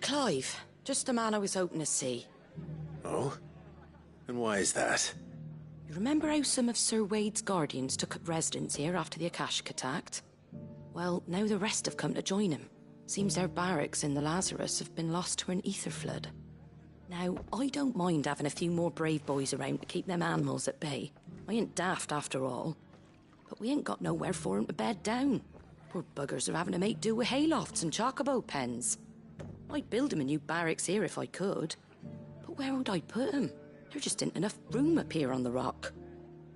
Clive. Just the man I was hoping to see. Oh? And why is that? You remember how some of Sir Wade's guardians took up residence here after the Akashic attacked? Well, now the rest have come to join him. Seems their barracks in the Lazarus have been lost to an ether flood. Now, I don't mind having a few more brave boys around to keep them animals at bay. I ain't daft after all. But we ain't got nowhere for 'em to bed down. Poor buggers are having to make do with haylofts and chocobo pens. I'd build 'em a new barracks here if I could. But where would I put 'em? There just ain't enough room up here on the rock.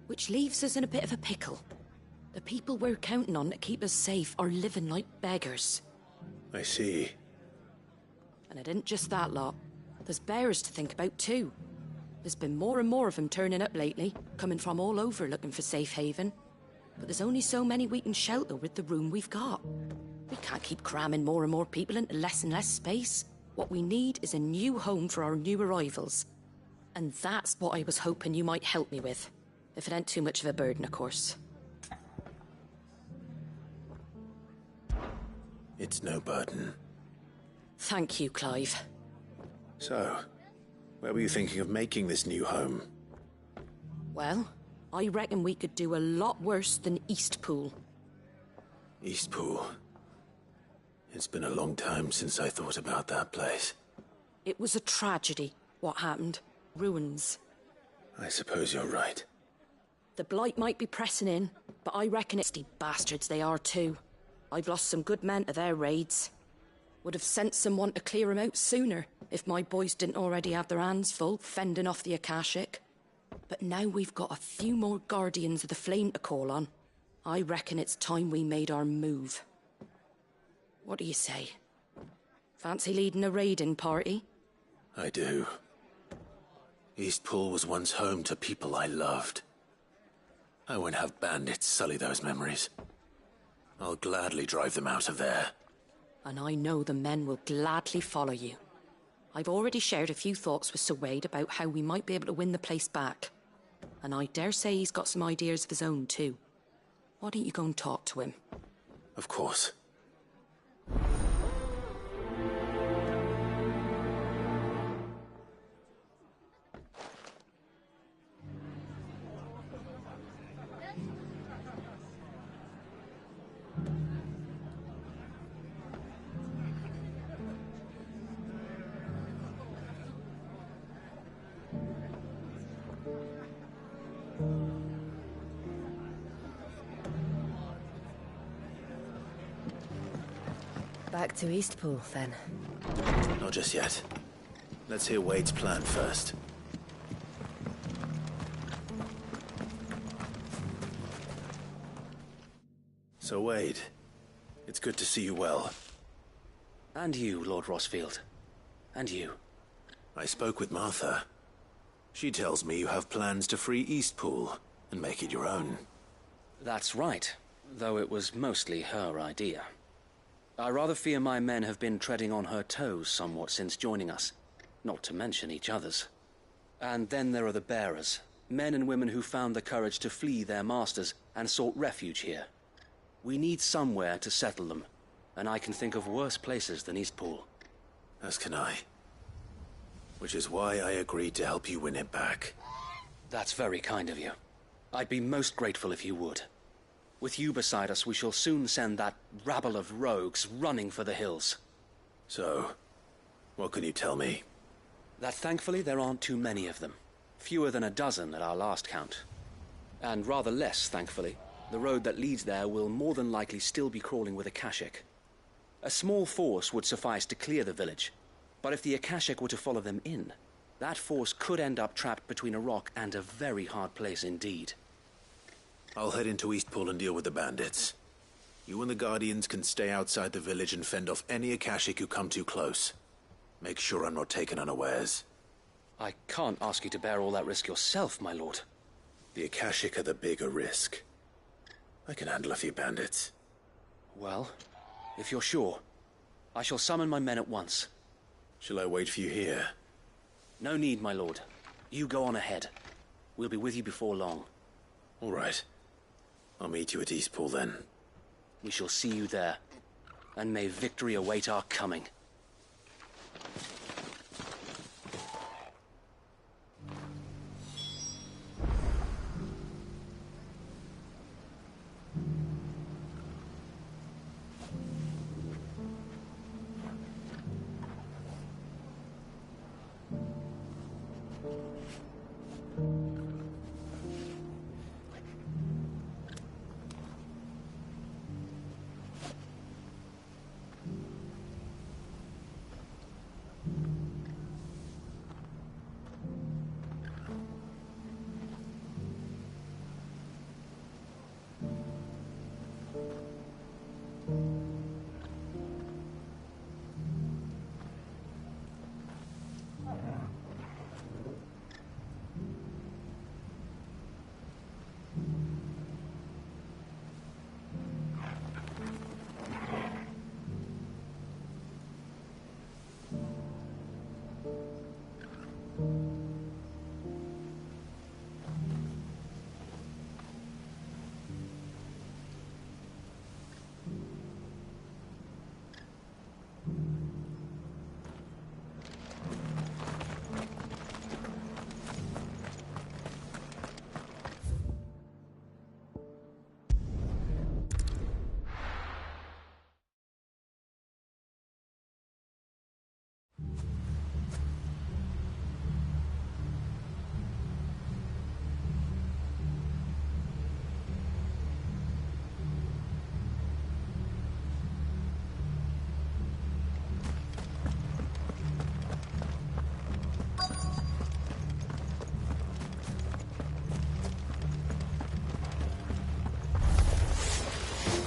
Which leaves us in a bit of a pickle. The people we're counting on to keep us safe are living like beggars. I see. And it ain't just that lot. There's bears to think about too. There's been more and more of them turning up lately, coming from all over looking for safe haven. But there's only so many we can shelter with the room we've got. We can't keep cramming more and more people into less and less space. What we need is a new home for our new arrivals. And that's what I was hoping you might help me with. If it ain't too much of a burden, of course. It's no burden. Thank you, Clive. So, where were you thinking of making this new home? Well, I reckon we could do a lot worse than Eastpool. Eastpool. It's been a long time since I thought about that place. It was a tragedy, what happened. Ruins. I suppose you're right. The blight might be pressing in, but I reckon it's the bastards they are too. I've lost some good men to their raids. Would have sent someone to clear 'em out sooner, if my boys didn't already have their hands full fending off the Akashic. But now we've got a few more Guardians of the Flame to call on. I reckon it's time we made our move. What do you say? Fancy leading a raiding party? I do. Eastpool was once home to people I loved. I won't have bandits sully those memories. I'll gladly drive them out of there. And I know the men will gladly follow you. I've already shared a few thoughts with Sir Wade about how we might be able to win the place back. And I dare say he's got some ideas of his own too. Why don't you go and talk to him? Of course. Back to Eastpool, then. Not just yet. Let's hear Wade's plan first. So, Wade, it's good to see you well. And you, Lord Rossfield. And you. I spoke with Martha. She tells me you have plans to free Eastpool and make it your own. That's right, though it was mostly her idea. I rather fear my men have been treading on her toes somewhat since joining us, not to mention each other's. And then there are the bearers, men and women who found the courage to flee their masters and sought refuge here. We need somewhere to settle them, and I can think of worse places than Eastpool. As can I. Which is why I agreed to help you win it back. That's very kind of you. I'd be most grateful if you would. With you beside us, we shall soon send that rabble of rogues running for the hills. So, what can you tell me? That thankfully there aren't too many of them. Fewer than a dozen at our last count. And rather less, thankfully, the road that leads there will more than likely still be crawling with Akashic. A small force would suffice to clear the village, but if the Akashic were to follow them in, that force could end up trapped between a rock and a very hard place indeed. I'll head into Eastpool and deal with the bandits. You and the Guardians can stay outside the village and fend off any Akashic who come too close. Make sure I'm not taken unawares. I can't ask you to bear all that risk yourself, my lord. The Akashic are the bigger risk. I can handle a few bandits. Well, if you're sure, I shall summon my men at once. Shall I wait for you here? No need, my lord. You go on ahead. We'll be with you before long. All right. I'll meet you at Eastpool then. We shall see you there, and may victory await our coming.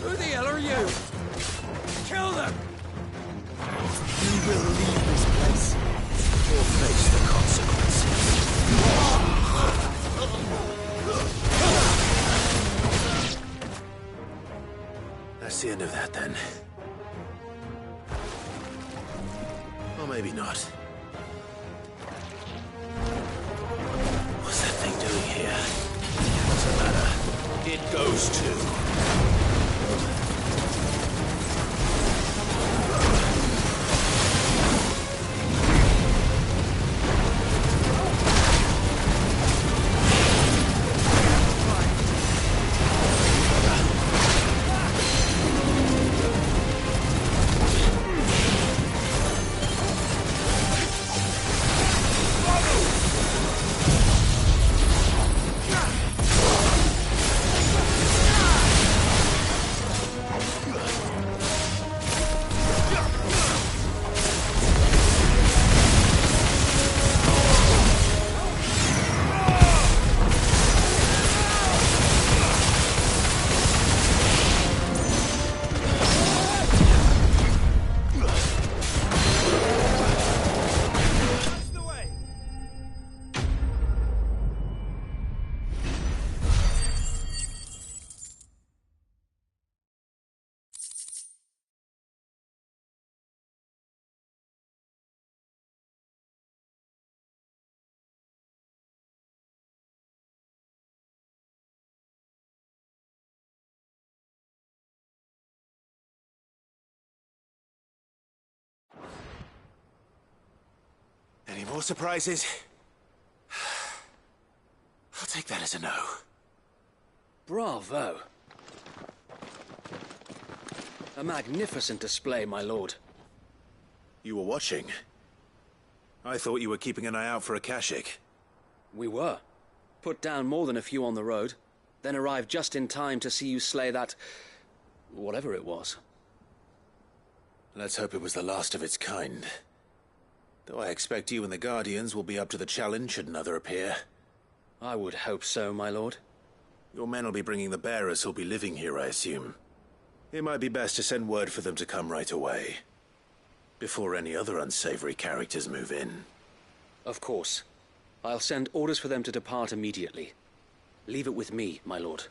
Who the hell are you? Kill them! You will leave this place or face the consequences. That's the end of that, then. Or maybe not. What's that thing doing here? Doesn't matter. It goes too. Any more surprises? I'll take that as a no. Bravo. A magnificent display, my lord. You were watching. I thought you were keeping an eye out for a Kashik. We were. Put down more than a few on the road, then arrived just in time to see you slay that... whatever it was. Let's hope it was the last of its kind. Though I expect you and the Guardians will be up to the challenge should another appear. I would hope so, my lord. Your men will be bringing the bearers who'll be living here, I assume. It might be best to send word for them to come right away, before any other unsavory characters move in. Of course. I'll send orders for them to depart immediately. Leave it with me, my lord.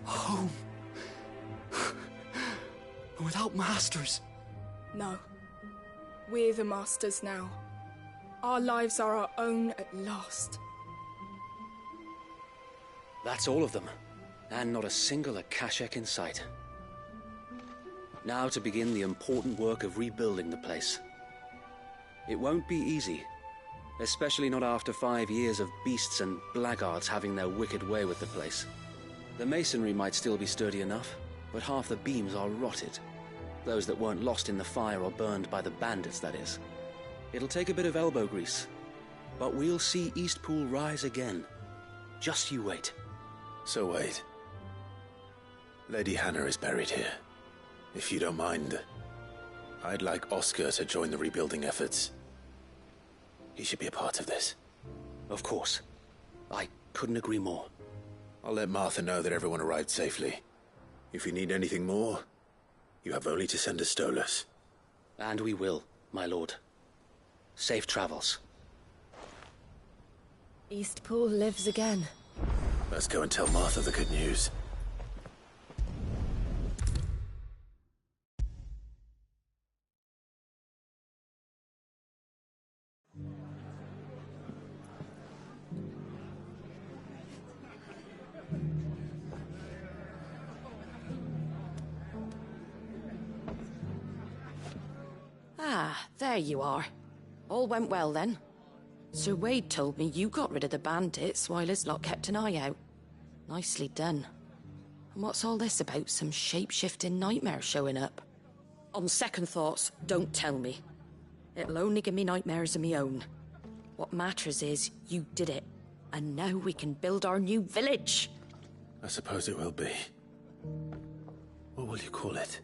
Home. Without masters. No. We're the masters now. Our lives are our own at last. That's all of them, and not a single Akashek in sight. Now to begin the important work of rebuilding the place. It won't be easy, especially not after 5 years of beasts and blackguards having their wicked way with the place. The masonry might still be sturdy enough, but half the beams are rotted. Those that weren't lost in the fire or burned by the bandits, that is. It'll take a bit of elbow grease, but we'll see Eastpool rise again. Just you wait. So wait. Lady Hannah is buried here. If you don't mind, I'd like Oscar to join the rebuilding efforts. He should be a part of this. Of course. I couldn't agree more. I'll let Martha know that everyone arrived safely. If you need anything more, you have only to send a Stolas. And we will, my lord. Safe travels. Eastpool lives again. Let's go and tell Martha the good news. Ah, there you are. All went well then. Sir Wade told me you got rid of the bandits while his lot kept an eye out. Nicely done. And what's all this about some shape-shifting nightmare showing up? On second thoughts, don't tell me. It'll only give me nightmares of me own. What matters is you did it. And now we can build our new village. I suppose it will be. What will you call it?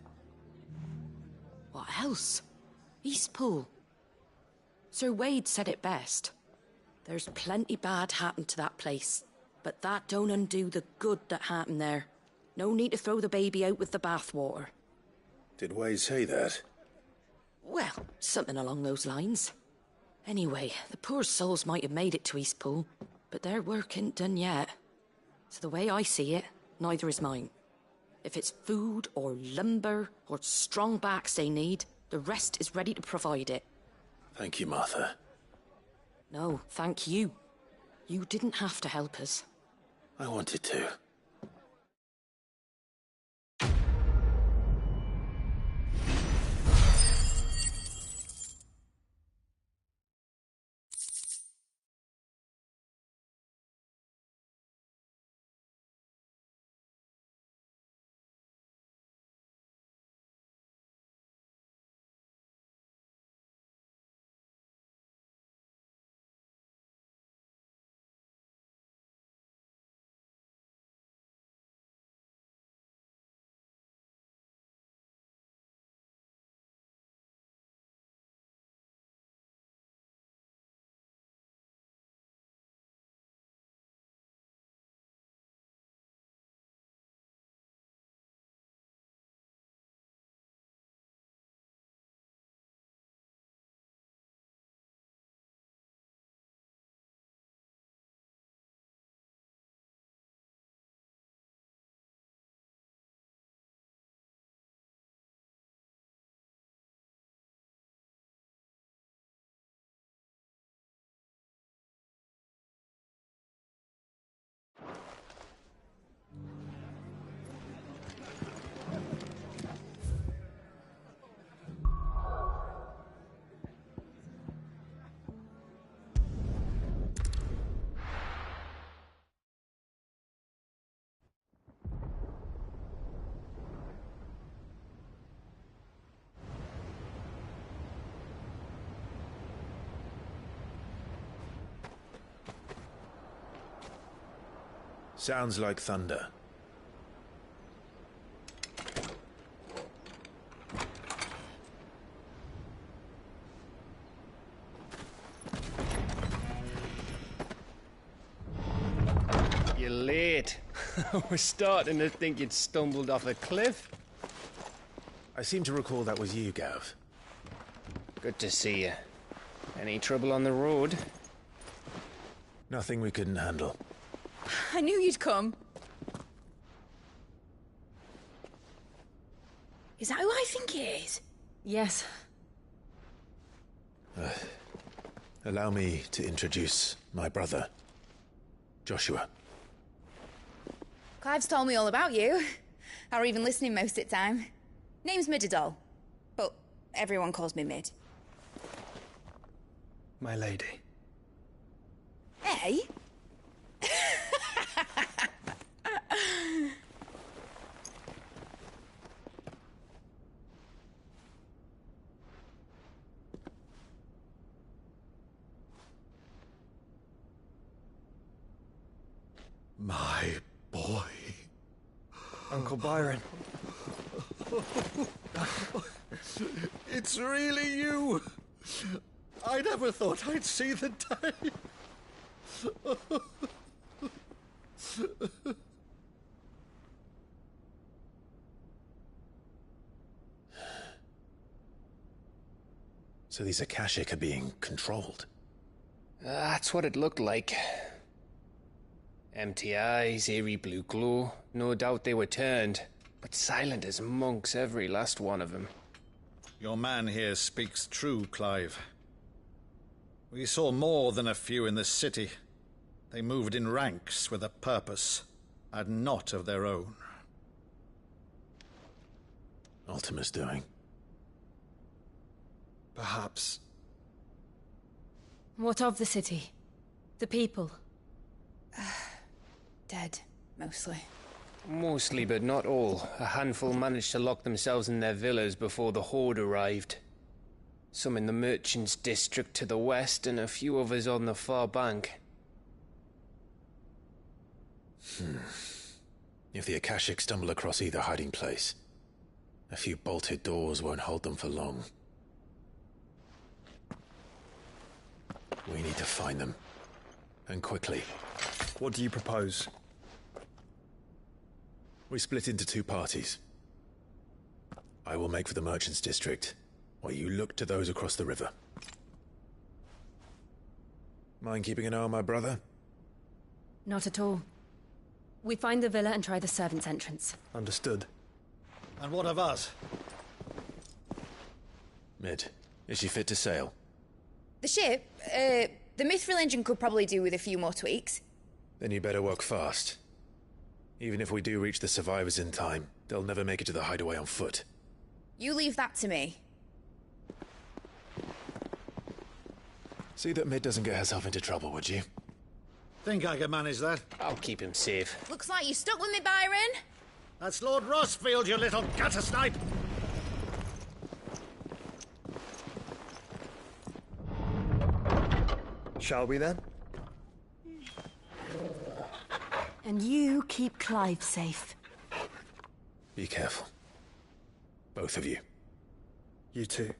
What else? Eastpool. Sir Wade said it best. There's plenty bad happened to that place, but that don't undo the good that happened there. No need to throw the baby out with the bathwater. Did Wade say that? Well, something along those lines. Anyway, the poor souls might have made it to Eastpool, but their work ain't done yet. So the way I see it, neither is mine. If it's food or lumber or strong backs they need, the rest is ready to provide it. Thank you, Martha. No, thank you. You didn't have to help us. I wanted to. Sounds like thunder. You're late. We're starting to think you'd stumbled off a cliff. I seem to recall that was you, Gav. Good to see you. Any trouble on the road? Nothing we couldn't handle. I knew you'd come. Is that who I think it is? Yes. Allow me to introduce my brother, Joshua. Clive's told me all about you. Or even listening most of the time. Name's Midadol, but everyone calls me Mid. My lady. Hey? My boy. Uncle Byron. It's really you. I never thought I'd see the day. So these Akashic are being controlled. That's what it looked like. Empty eyes, eerie blue glow. No doubt they were turned, but silent as monks, every last one of them. Your man here speaks true, Clive. We saw more than a few in this city. They moved in ranks with a purpose, and not of their own. Ultima's doing. Perhaps. What of the city? The people? Dead, mostly. Mostly, but not all. A handful managed to lock themselves in their villas before the Horde arrived. Some in the Merchants' District to the west, and a few others on the far bank. If the Akashic stumble across either hiding place, a few bolted doors won't hold them for long. We need to find them. And quickly. What do you propose? We split into two parties. I will make for the Merchants' District, while you look to those across the river. Mind keeping an eye on my brother? Not at all. We find the villa and try the servants' entrance. Understood. And what of us? Mid, is she fit to sail? The ship, the Mithril engine could probably do with a few more tweaks. Then you better work fast. Even if we do reach the survivors in time, they'll never make it to the hideaway on foot. You leave that to me. See that Mid doesn't get herself into trouble, would you? Think I can manage that? I'll keep him safe. Looks like you stuck with me, Byron. That's Lord Rossfield, you little gutter snipe! Shall we then? And you keep Clive safe. Be careful. Both of you. You too.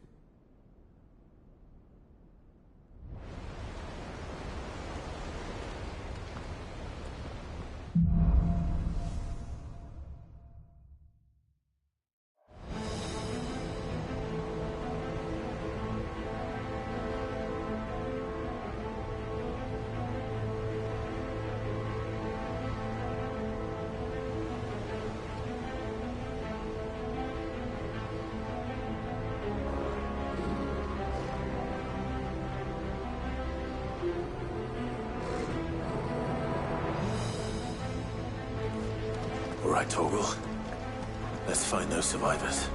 All right, Torgal. Let's find those survivors.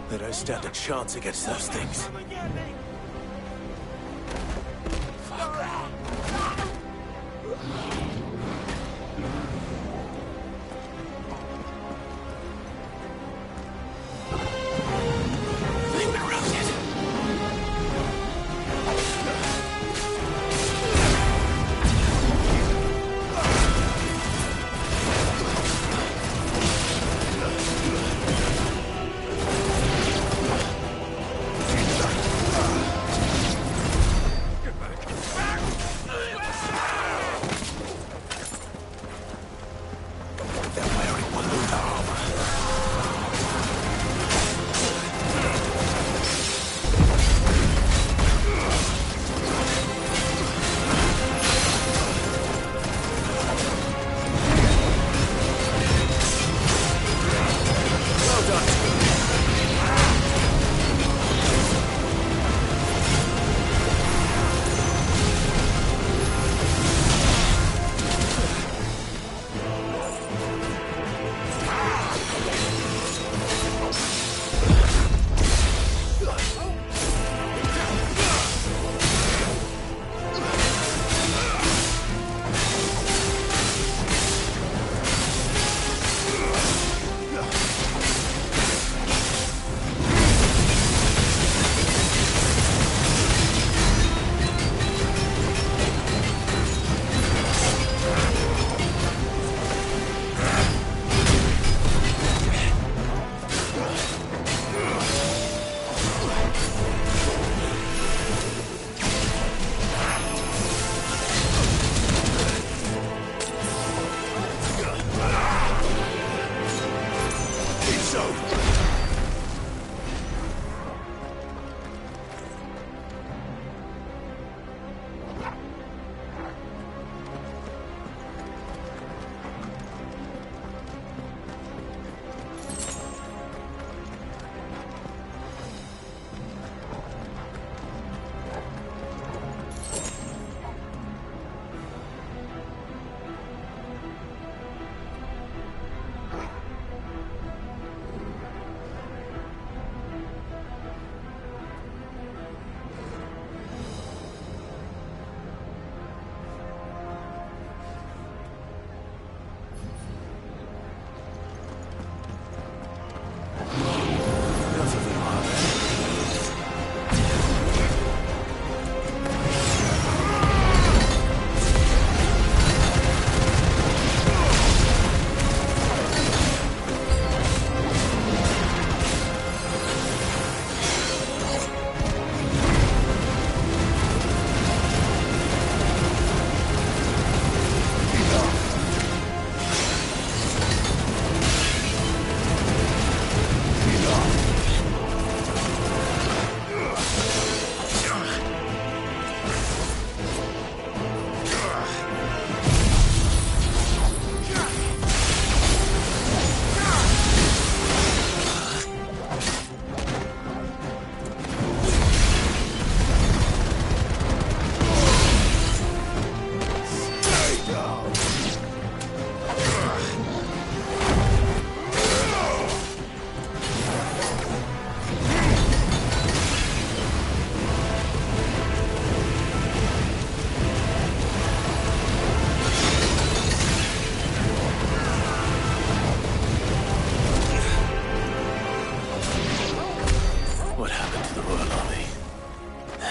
They don't stand a chance against those things. They've been routed.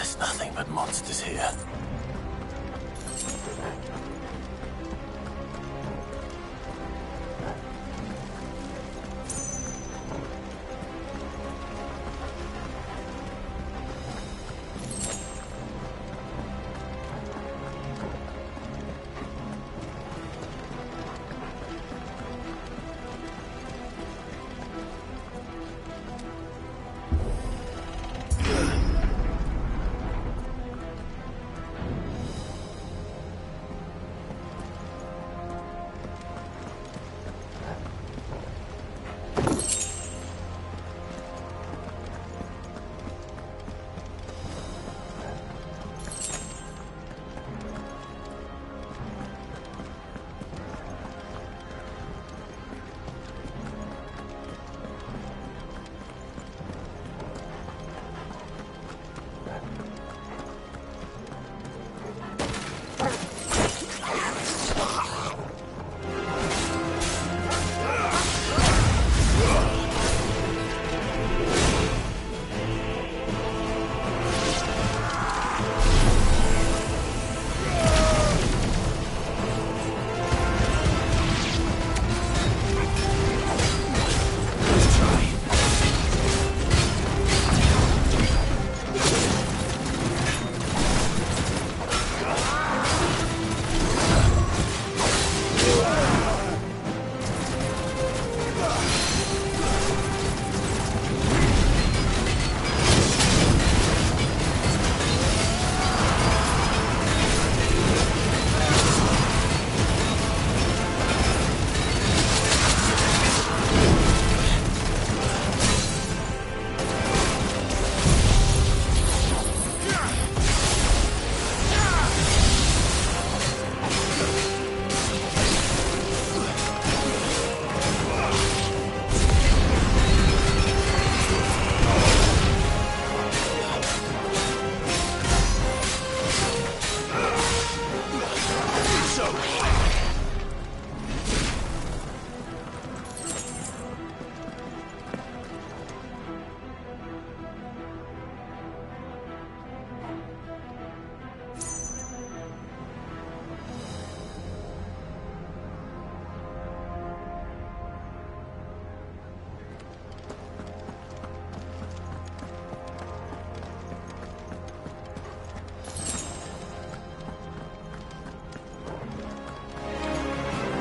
There's nothing but monsters here.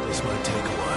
This might take a while.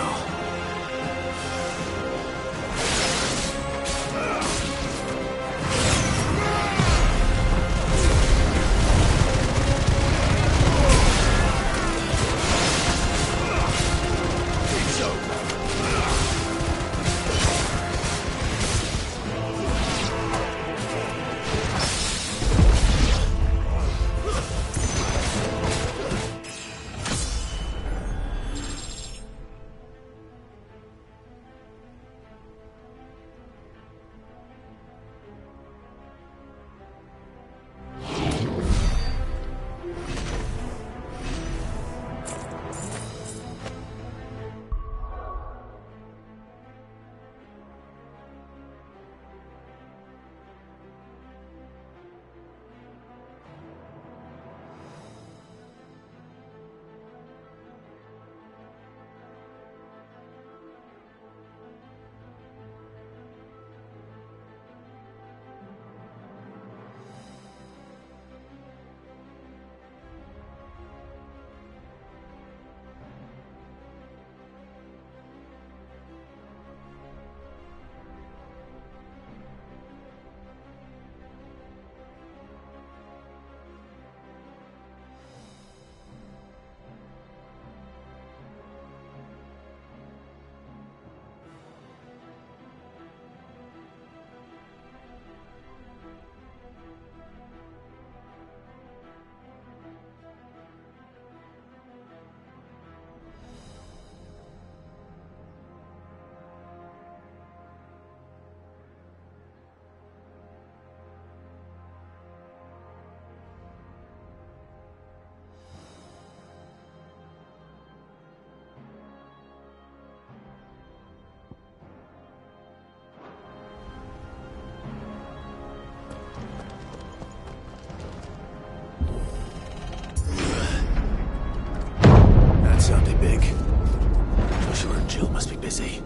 big. Joshua and Jill must be busy.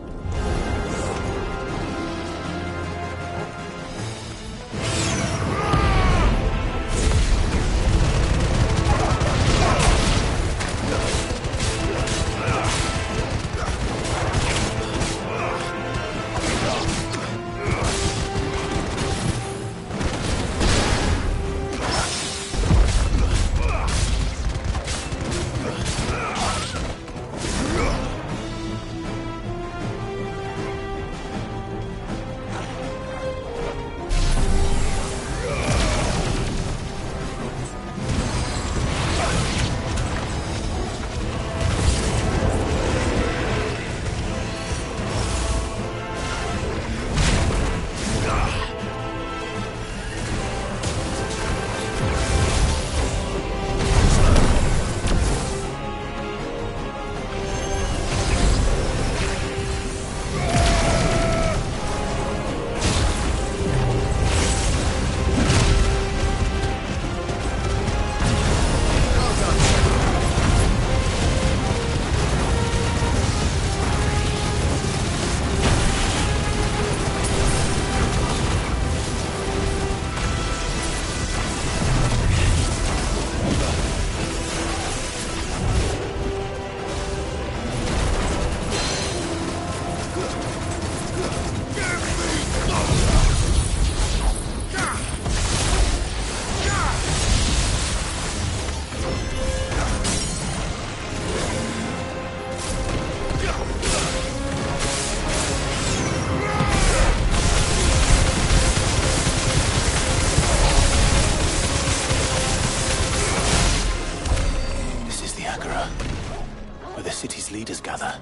Leaders gather.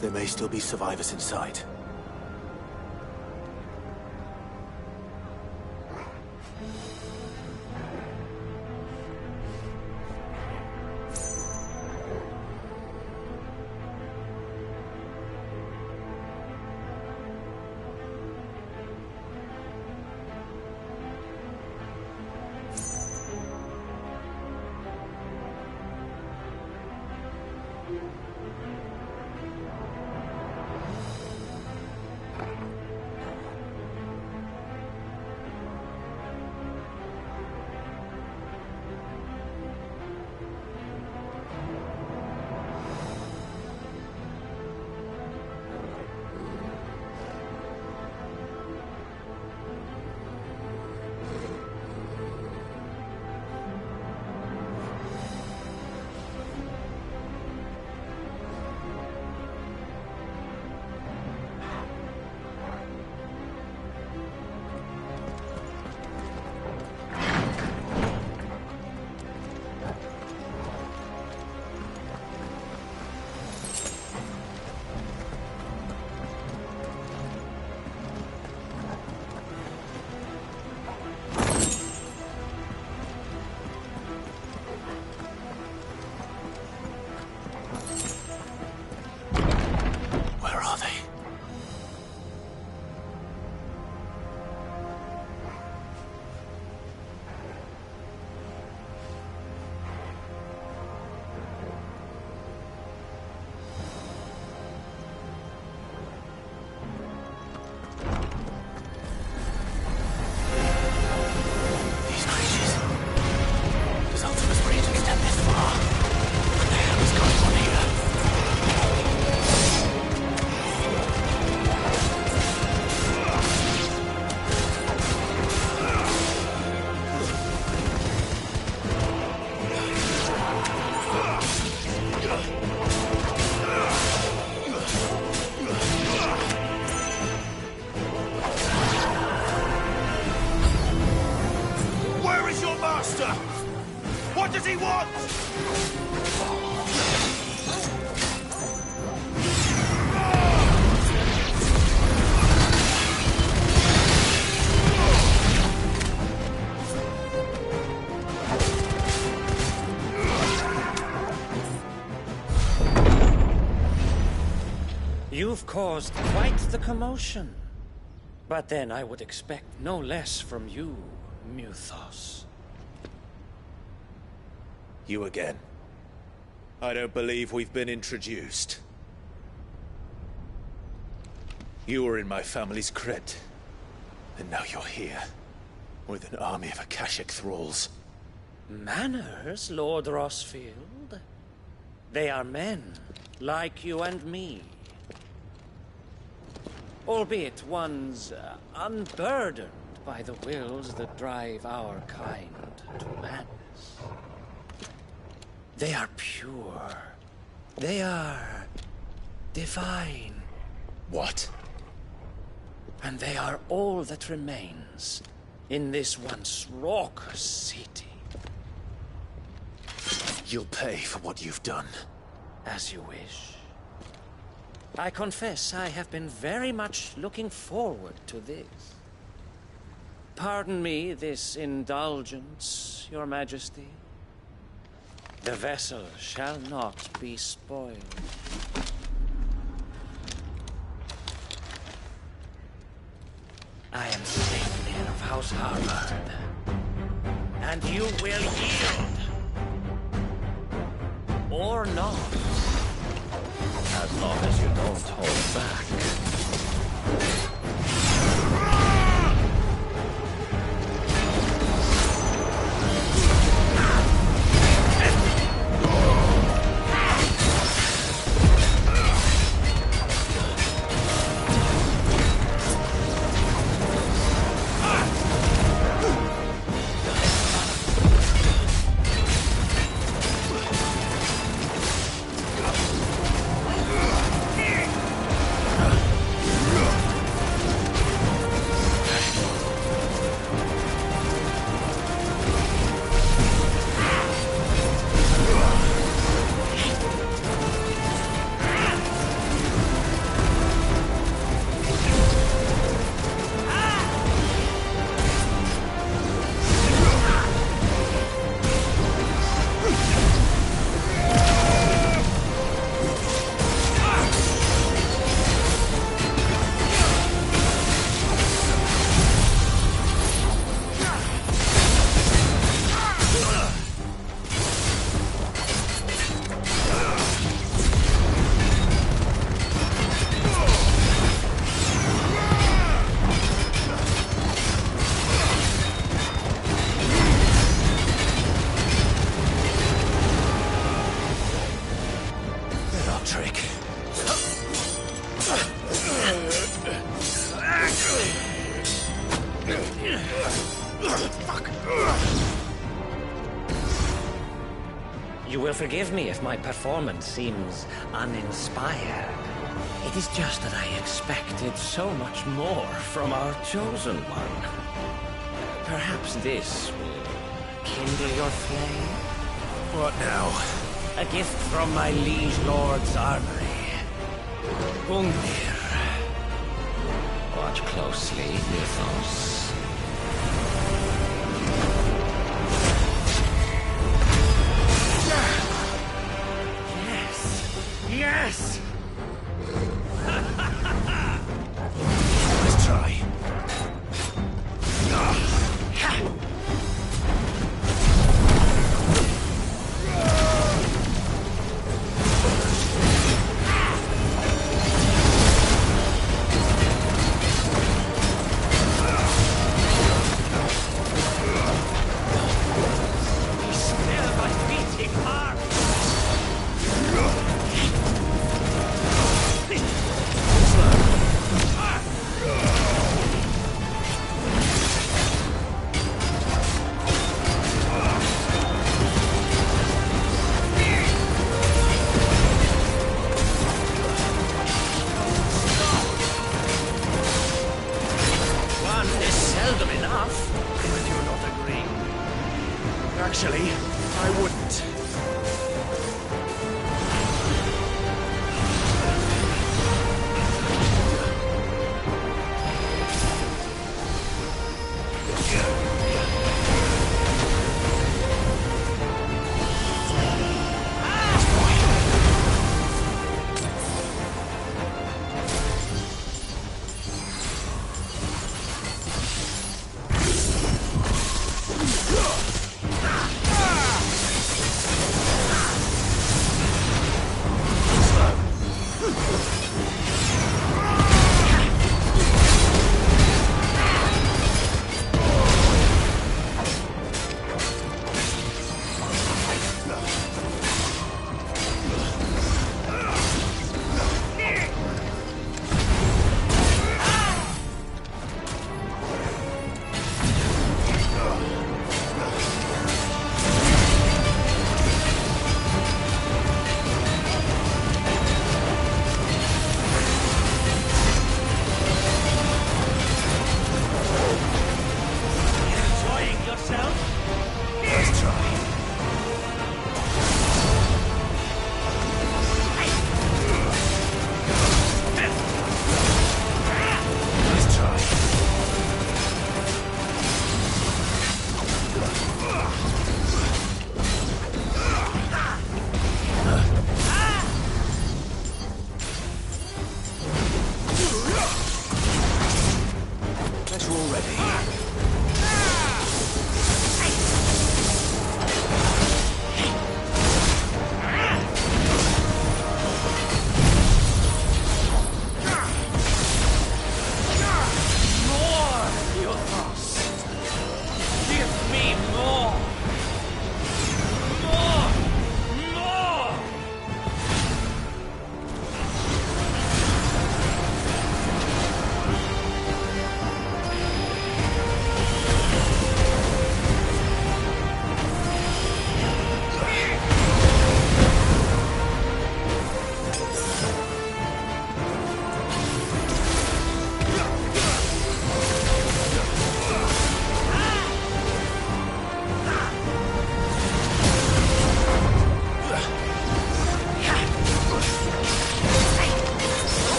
There may still be survivors inside. You've caused quite the commotion. But then I would expect no less from you, Muthos. You again. I don't believe we've been introduced. You were in my family's crypt, and now you're here, with an army of Akashic thralls. Manners, Lord Rossfield? They are men, like you and me. Albeit ones unburdened by the wills that drive our kind to madness. They are pure. They are divine. What? And they are all that remains in this once raucous city. You'll pay for what you've done. As you wish. I confess I have been very much looking forward to this. Pardon me this indulgence, Your Majesty. The vessel shall not be spoiled. I am Saintmere of House Harvard, and you will yield. Or not. As long as you don't hold back. You will forgive me if my performance seems uninspired. It is just that I expected so much more from our chosen one. Perhaps this will kindle your flame? What now? A gift from my liege lord's armory. Gungnir. Watch closely, Mythos. Yes! Let's try. Actually, I wouldn't.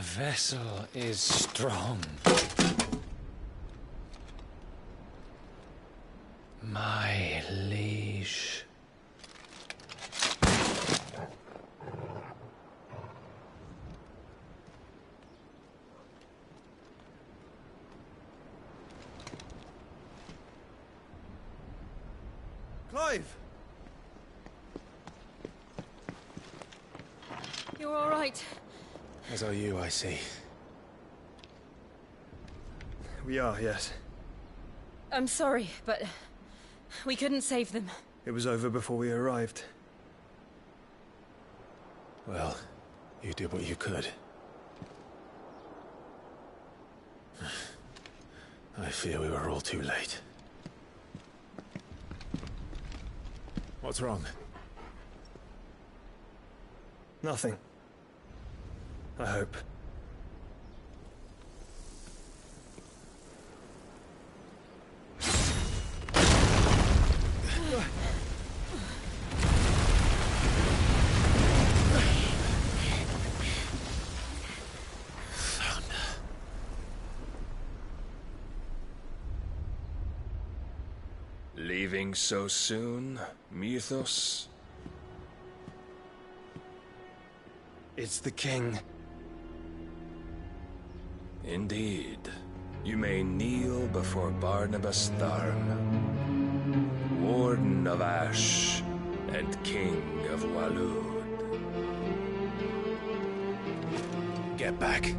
vessel is strong. My liege. Clive! You're all right. As are you, I see. We are, yes. I'm sorry, but we couldn't save them. It was over before we arrived. Well, you did what you could. I fear we were all too late. What's wrong? Nothing. I hope. Leaving so soon, Mythos? It's the king. Indeed. You may kneel before Barnabas Tharn, Warden of Ash and King of Walud. Get back.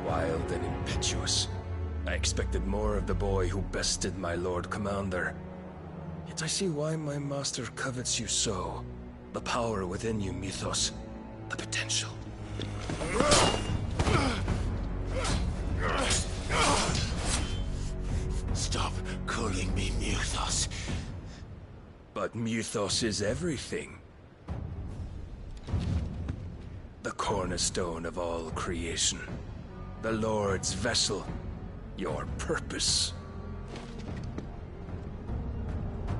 Wild and impetuous. I expected more of the boy who bested my Lord Commander. Yet I see why my master covets you so. The power within you, Mythos. The potential. Stop calling me Mythos. But Mythos is everything. The cornerstone of all creation. The Lord's vessel. Your purpose.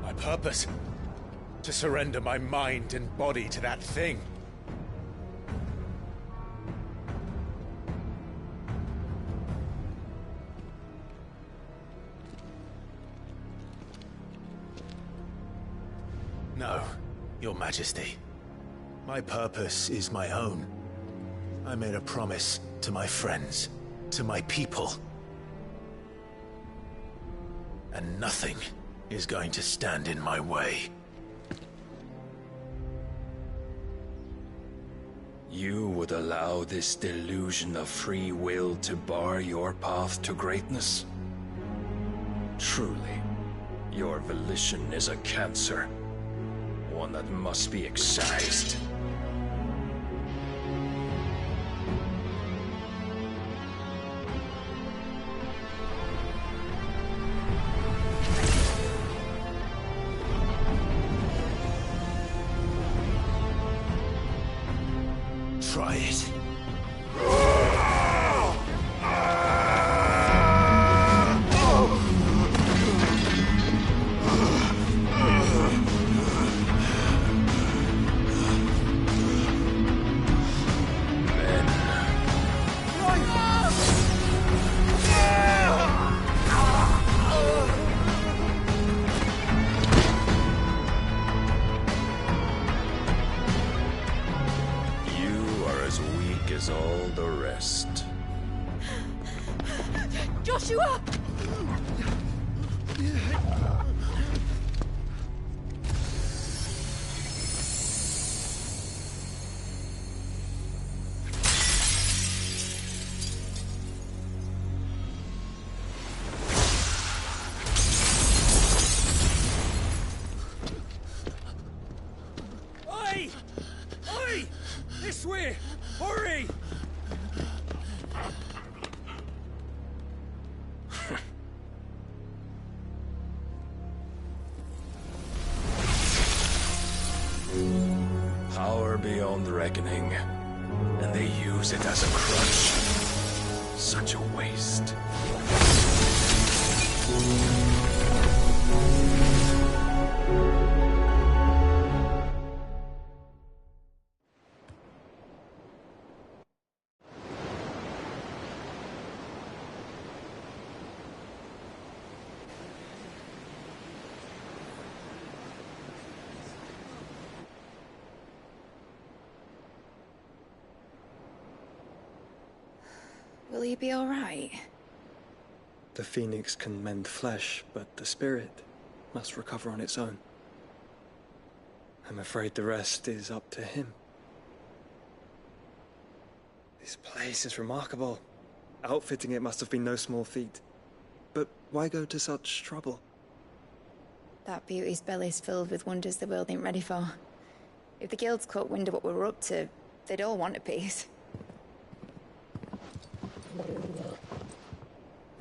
My purpose? To surrender my mind and body to that thing. No, Your Majesty. My purpose is my own. I made a promise to my friends, to my people. And nothing is going to stand in my way. You would allow this delusion of free will to bar your path to greatness? Truly, your volition is a cancer. One that must be excised. Try it. As all the rest. Joshua! This way! Hurry! Power beyond reckoning. And they use it as a crutch. Such a waste. Will he be alright? The phoenix can mend flesh, but the spirit must recover on its own. I'm afraid the rest is up to him. This place is remarkable. Outfitting it must have been no small feat. But why go to such trouble? That beauty's belly's filled with wonders the world ain't ready for. If the guilds caught wind of what we're up to, they'd all want a piece.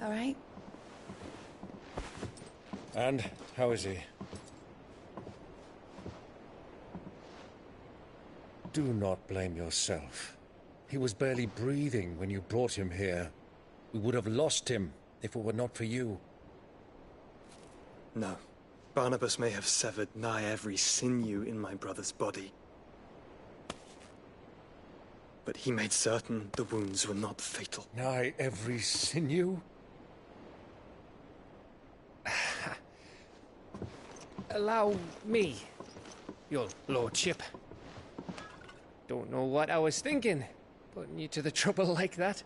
All right? And how is he? Do not blame yourself. He was barely breathing when you brought him here. We would have lost him if it were not for you. No. Barnabas may have severed nigh every sinew in my brother's body. But he made certain the wounds were not fatal. Nigh every sinew? Allow me, your lordship. Don't know what I was thinking, putting you to the trouble like that.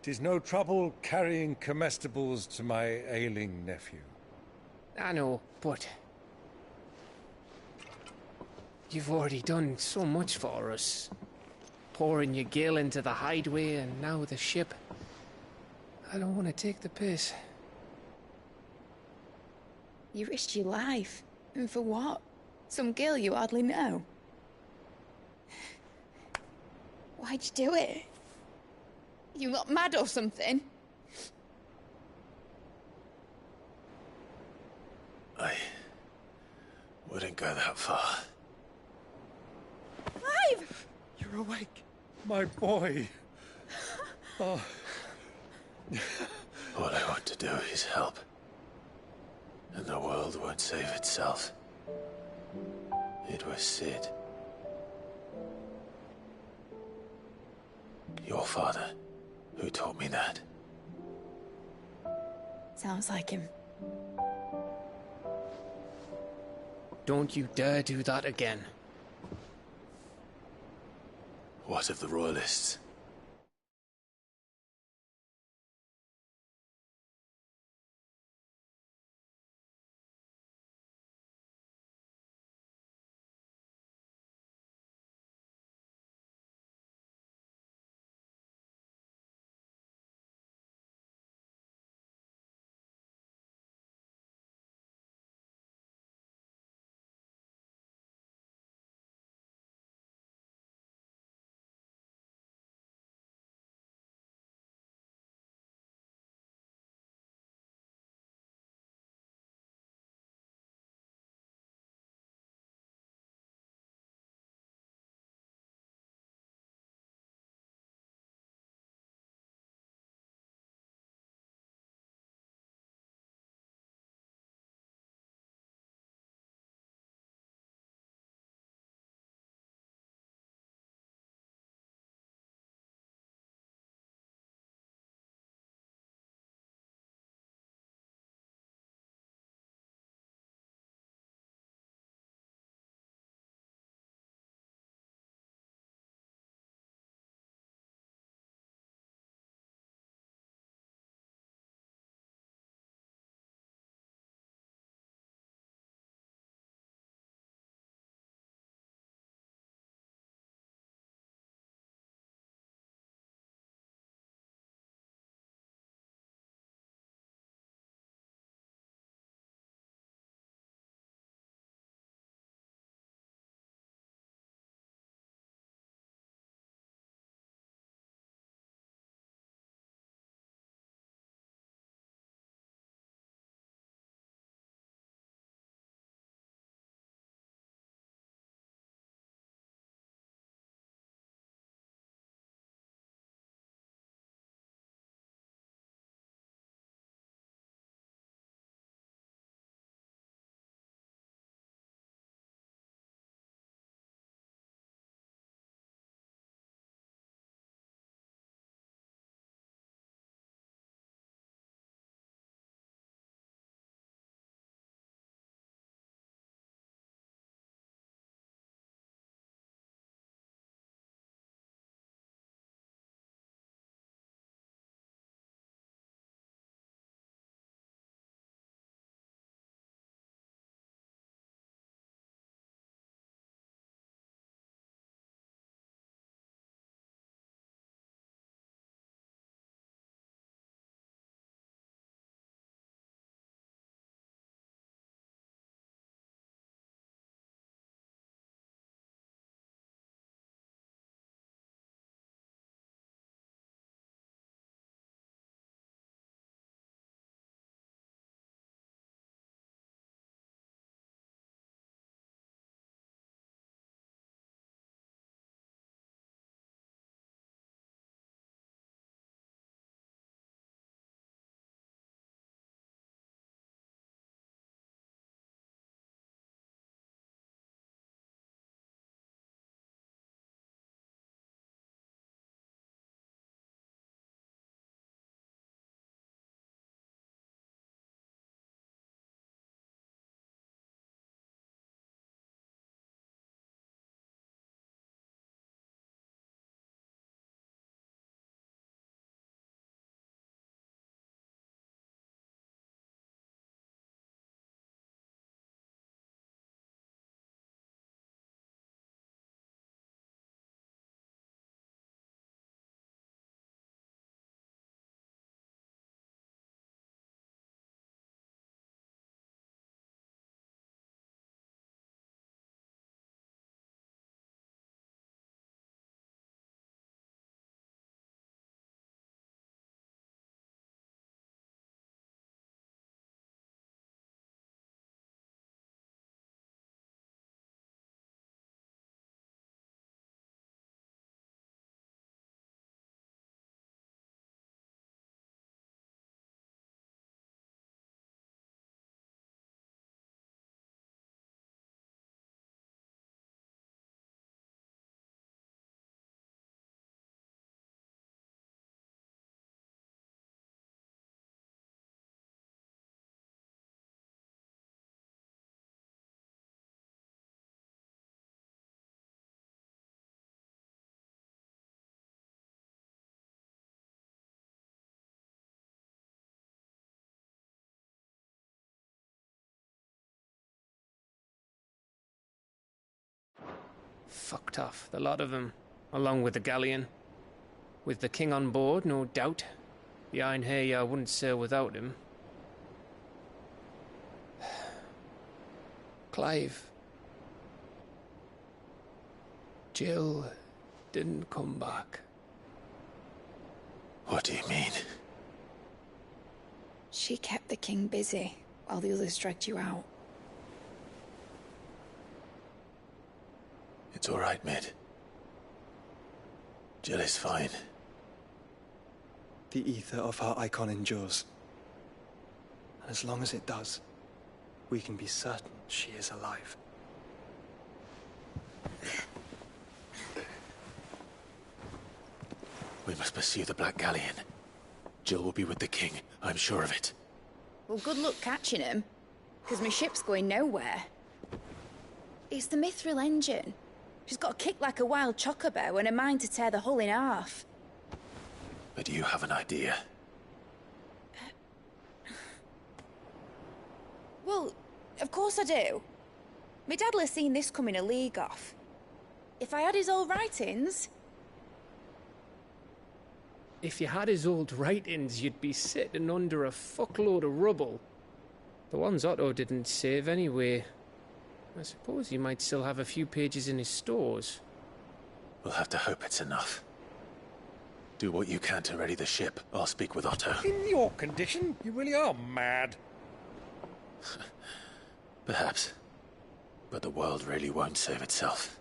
'Tis no trouble carrying comestibles to my ailing nephew. I know, but you've already done so much for us. Pouring your gill into the hideaway and now the ship. I don't want to take the piss. You risked your life. And for what? Some girl you hardly know. Why'd you do it? You got mad or something? I wouldn't go that far. Clive! You're awake. My boy. Oh. All I want to do is help. And the world won't save itself. It was Sid. Your father, who taught me that. Sounds like him. Don't you dare do that again. What of the Royalists? Fucked off, the lot of them, along with the galleon. With the king on board, no doubt. The Iron Hair wouldn't sail without him. Clive. Jill didn't come back. What do you mean? She kept the king busy while the others dragged you out. It's all right, Mid. Jill is fine. The ether of her icon endures. And as long as it does, we can be certain she is alive. We must pursue the Black Galleon. Jill will be with the king, I'm sure of it. Well, good luck catching him, because my ship's going nowhere. It's the Mithril engine. She's got a kick like a wild chocobo and a mind to tear the hull in half. But you have an idea. Well, of course I do. My dad'll have seen this coming a league off. If I had his old writings... If you had his old writings, you'd be sitting under a fuckload of rubble. The ones Otto didn't save anyway. I suppose you might still have a few pages in his stores. We'll have to hope it's enough. Do what you can to ready the ship. I'll speak with Otto. In your condition, you really are mad. Perhaps. But the world really won't save itself.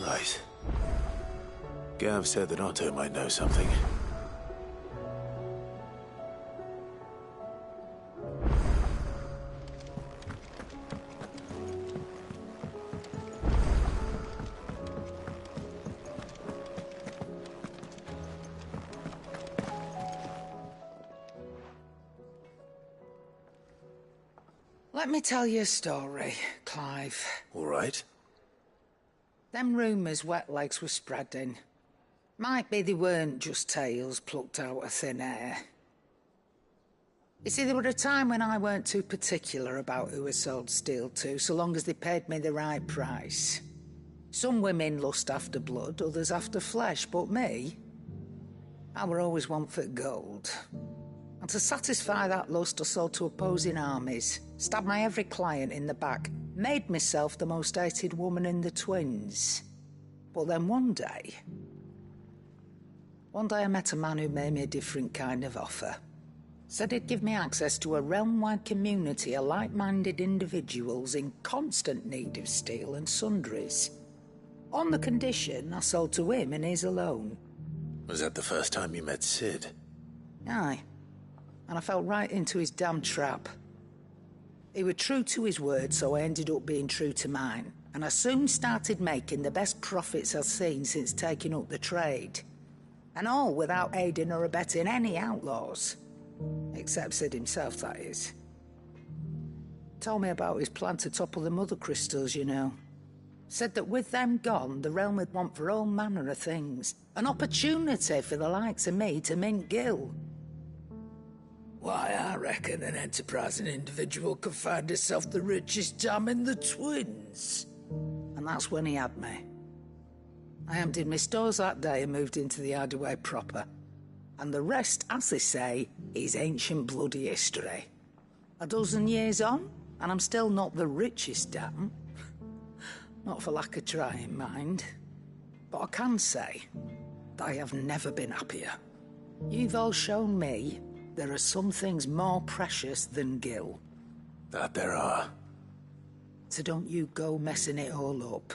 Right. Gav said that Otto might know something. Let me tell you a story, Clive. All right. Them rumours Wetlegs were spreading. Might be they weren't just tales plucked out of thin air. You see, there were a time when I weren't too particular about who I sold steel to, so long as they paid me the right price. Some women lust after blood, others after flesh, but me, I were always one for gold. And to satisfy that lust, I sold to opposing armies, stabbed my every client in the back, made myself the most hated woman in the twins. But then one day I met a man who made me a different kind of offer. Said he'd give me access to a realm-wide community of like-minded individuals in constant need of steel and sundries. On the condition I sold to him and his alone. Was that the first time you met Sid? Aye. And I fell right into his damn trap. He was true to his word, so I ended up being true to mine. And I soon started making the best profits I've seen since taking up the trade. And all without aiding or abetting any outlaws. Except Sid himself, that is. Told me about his plan to topple the mother crystals, you know. Said that with them gone, the realm would want for all manner of things. An opportunity for the likes of me to mint gil. Why, I reckon an enterprising individual could find himself the richest dam in the twins. And that's when he had me. I emptied my stores that day and moved into the hideaway proper. And the rest, as they say, is ancient bloody history. A dozen years on, and I'm still not the richest dam. Not for lack of trying, mind. But I can say that I have never been happier. You've all shown me there are some things more precious than gil. That there are. So don't you go messing it all up,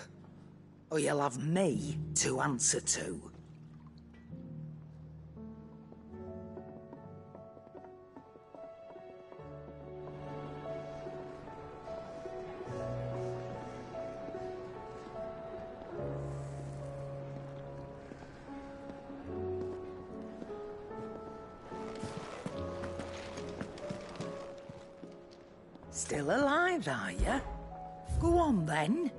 or you'll have me to answer to. Still alive, are you? Go on, then.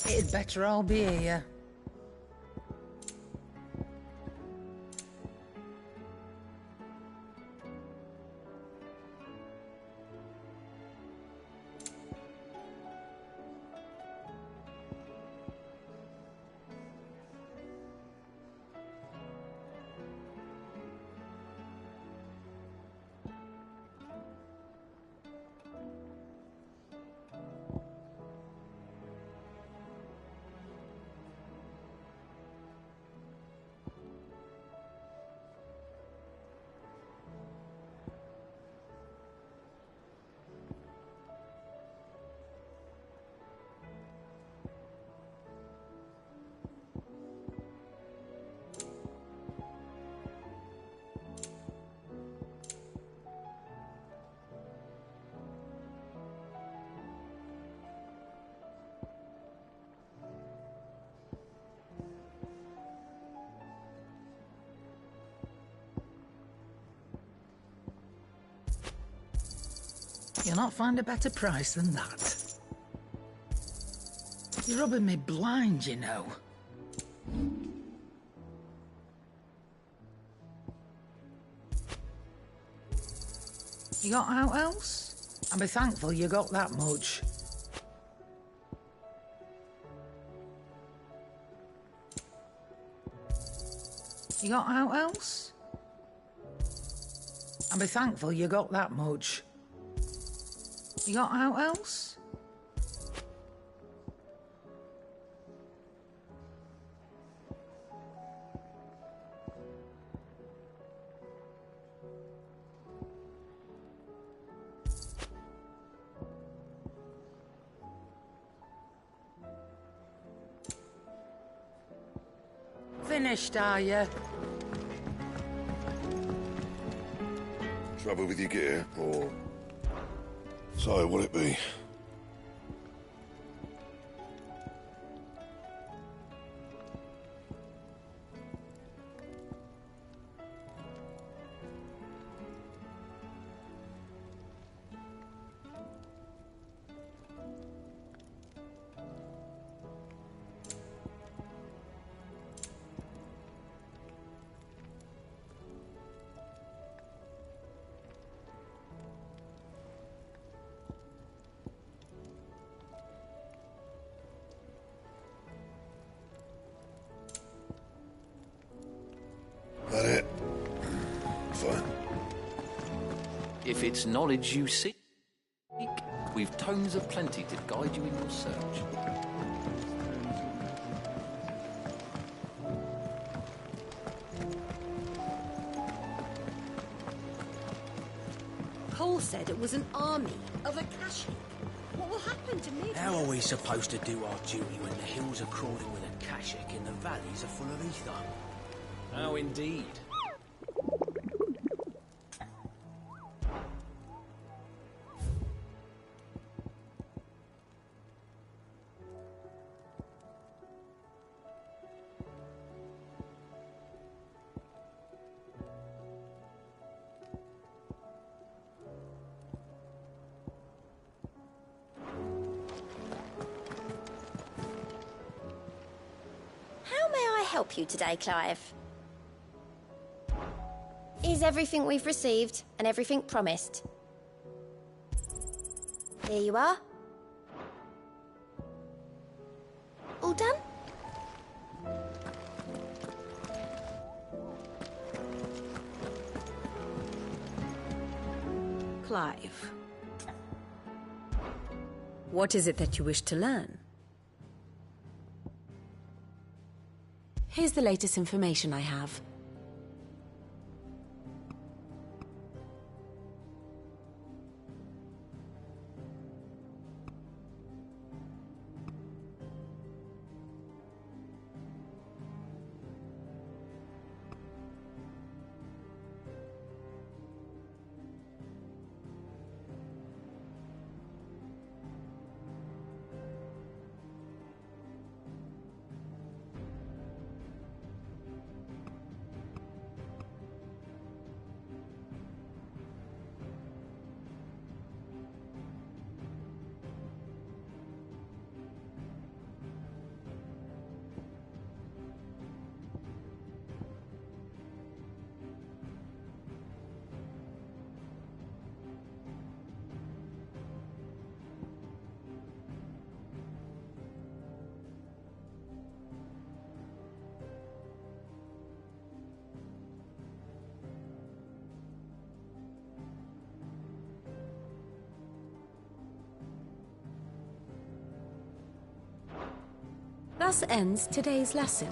It'd better all be here. You'll not find a better price than that. You're rubbing me blind, you know. You got out else? I'll be thankful you got that much. You got out else? I'll be thankful you got that much. You got out else? Finished, are you? Trouble with your gear, or... So, what it be? If it's knowledge you seek, we've tomes of plenty to guide you in your search. Cole said it was an army of Akashic. What will happen to me? How are we supposed to do our duty when the hills are crawling with Akashic and the valleys are full of ether? How indeed. How may I help you today, Clive? Is everything we've received and everything promised? Here you are. All done? Clive. What is it that you wish to learn? Here's the latest information I have. Thus ends today's lesson.